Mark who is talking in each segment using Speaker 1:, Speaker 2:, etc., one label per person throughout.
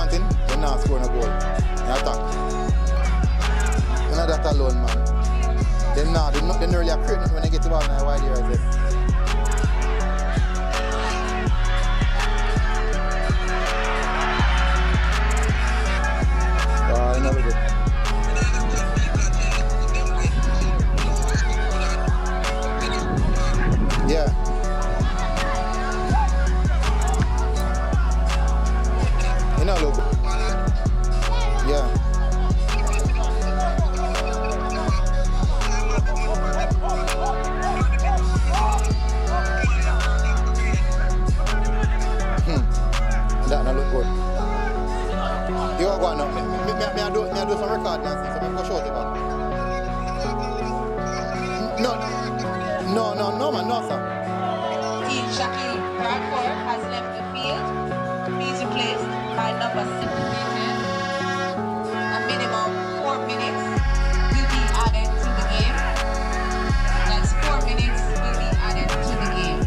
Speaker 1: planting, they're not scoring a goal. They attack. And not that alone, man. They're not really a create when they get the ball in the wide area. Never good. Yeah. You know, look. Yeah. That not look good. You are going up. I do some record dancing, so I'm going to show you back. No, man, no, sir.
Speaker 2: Team Shaki Bradford has left the field. He's replaced by number 6. A minimum 4 minutes will be added to the game. That's 4 minutes will be added to the game.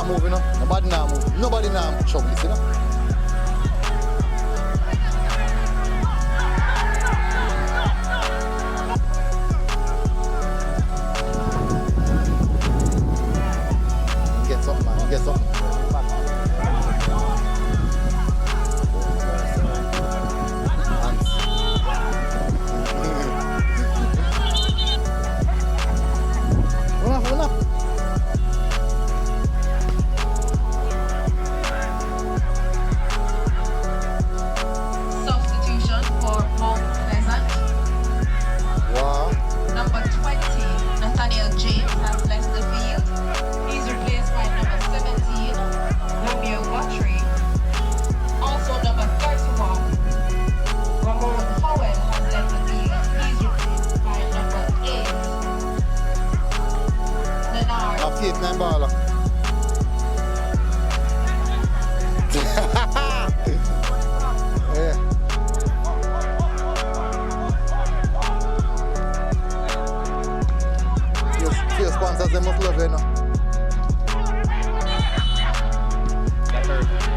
Speaker 1: not moving, no? Nobody not moving. Nobody not trouble, you know? Get something, man. Get something.
Speaker 2: Substitution for Mount Pleasant.
Speaker 1: Wow.
Speaker 2: Number 20, Nathaniel James has left the field. He's replaced by number 17, Romeo Guthrie. Also number 31, Ramon Howell has left the field. He's replaced by number 8, Leonard.
Speaker 1: A faith nine baller. Yeah. Few sponsors, they must love you, no?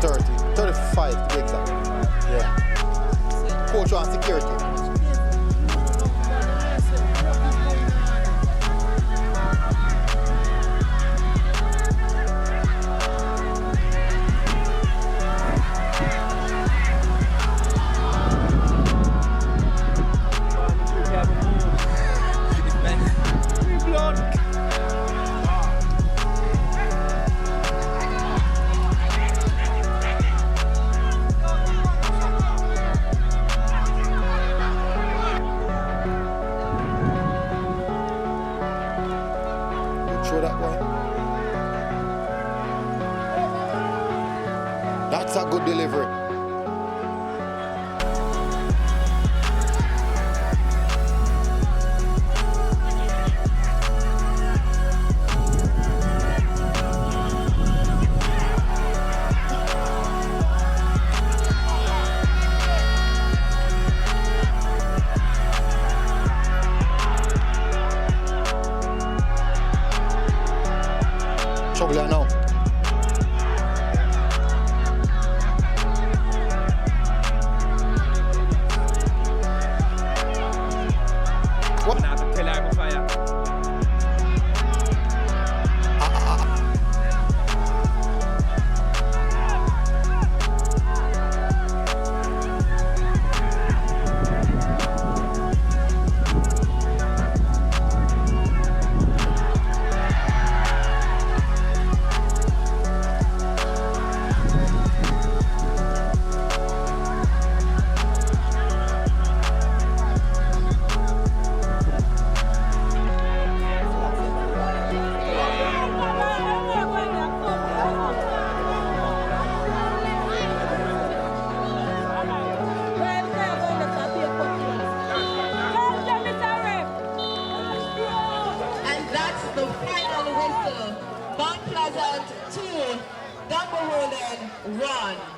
Speaker 1: 30, 35 to be exact. Yeah. Coach on security. Show that boy. That's a good delivery. Trouble here now. What?
Speaker 3: Now to tell her fire.
Speaker 2: And that's the final whistle. Mount Pleasant 2, Dunbeholden 1.